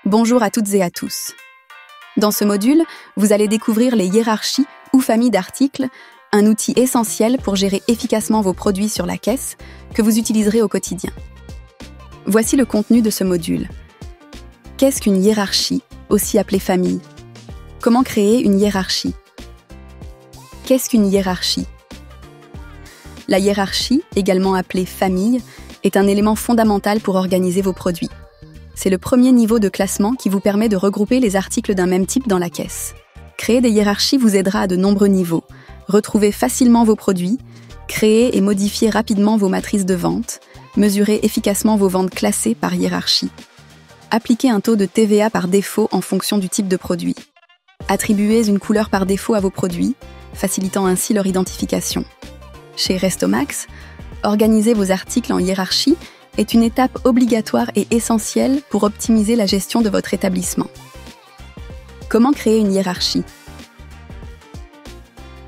Bonjour à toutes et à tous. Dans ce module, vous allez découvrir les hiérarchies ou familles d'articles, un outil essentiel pour gérer efficacement vos produits sur la caisse que vous utiliserez au quotidien. Voici le contenu de ce module. Qu'est-ce qu'une hiérarchie, aussi appelée famille? Comment créer une hiérarchie? Qu'est-ce qu'une hiérarchie? La hiérarchie, également appelée famille, est un élément fondamental pour organiser vos produits. C'est le premier niveau de classement qui vous permet de regrouper les articles d'un même type dans la caisse. Créer des hiérarchies vous aidera à de nombreux niveaux. Retrouvez facilement vos produits, créer et modifier rapidement vos matrices de vente, mesurer efficacement vos ventes classées par hiérarchie. Appliquez un taux de TVA par défaut en fonction du type de produit. Attribuez une couleur par défaut à vos produits, facilitant ainsi leur identification. Chez Restomax, organiser vos articles en hiérarchie est une étape obligatoire et essentielle pour optimiser la gestion de votre établissement. Comment créer une hiérarchie?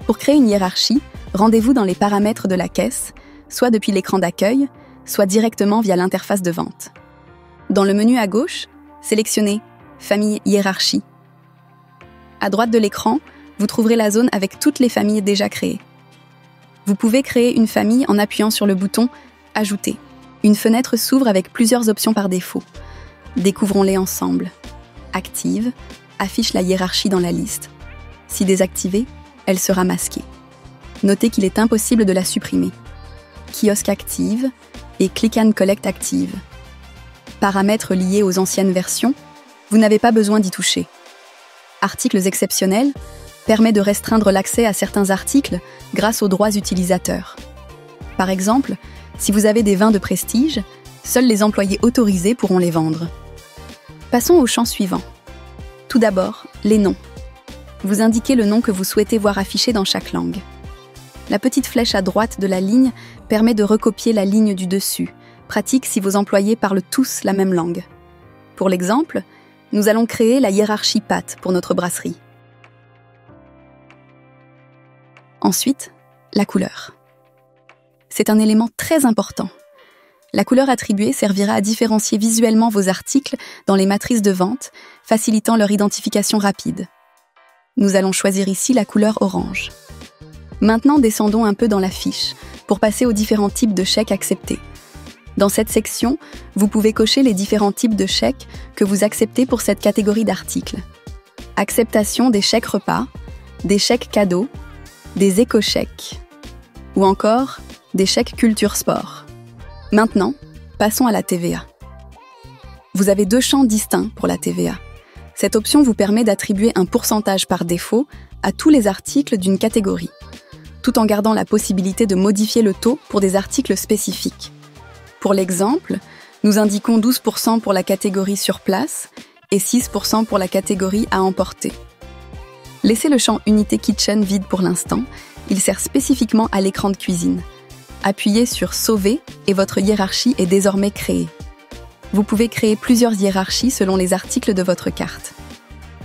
Pour créer une hiérarchie, rendez-vous dans les paramètres de la caisse, soit depuis l'écran d'accueil, soit directement via l'interface de vente. Dans le menu à gauche, sélectionnez « Famille hiérarchie ». À droite de l'écran, vous trouverez la zone avec toutes les familles déjà créées. Vous pouvez créer une famille en appuyant sur le bouton « Ajouter ». Une fenêtre s'ouvre avec plusieurs options par défaut. Découvrons-les ensemble. Active affiche la hiérarchie dans la liste. Si désactivée, elle sera masquée. Notez qu'il est impossible de la supprimer. Kiosque active et Click and Collect active. Paramètres liés aux anciennes versions, vous n'avez pas besoin d'y toucher. Articles exceptionnels permet de restreindre l'accès à certains articles grâce aux droits utilisateurs. Par exemple, si vous avez des vins de prestige, seuls les employés autorisés pourront les vendre. Passons au champ suivant. Tout d'abord, les noms. Vous indiquez le nom que vous souhaitez voir affiché dans chaque langue. La petite flèche à droite de la ligne permet de recopier la ligne du dessus, pratique si vos employés parlent tous la même langue. Pour l'exemple, nous allons créer la hiérarchie pâtes pour notre brasserie. Ensuite, la couleur. C'est un élément très important. La couleur attribuée servira à différencier visuellement vos articles dans les matrices de vente, facilitant leur identification rapide. Nous allons choisir ici la couleur orange. Maintenant, descendons un peu dans la fiche pour passer aux différents types de chèques acceptés. Dans cette section, vous pouvez cocher les différents types de chèques que vous acceptez pour cette catégorie d'articles. Acceptation des chèques repas, des chèques cadeaux, des éco-chèques ou encore des chèques culture sport. Maintenant, passons à la TVA. Vous avez deux champs distincts pour la TVA. Cette option vous permet d'attribuer un pourcentage par défaut à tous les articles d'une catégorie, tout en gardant la possibilité de modifier le taux pour des articles spécifiques. Pour l'exemple, nous indiquons 12% pour la catégorie sur place et 6% pour la catégorie à emporter. Laissez le champ Unité Kitchen vide pour l'instant, il sert spécifiquement à l'écran de cuisine. Appuyez sur Sauver et votre hiérarchie est désormais créée. Vous pouvez créer plusieurs hiérarchies selon les articles de votre carte.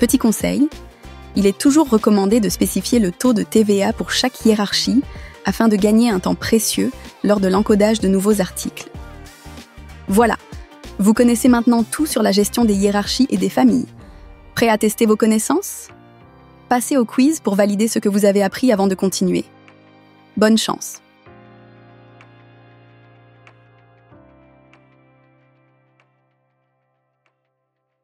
Petit conseil, il est toujours recommandé de spécifier le taux de TVA pour chaque hiérarchie afin de gagner un temps précieux lors de l'encodage de nouveaux articles. Voilà, vous connaissez maintenant tout sur la gestion des hiérarchies et des familles. Prêt à tester vos connaissances? Passez au quiz pour valider ce que vous avez appris avant de continuer. Bonne chance!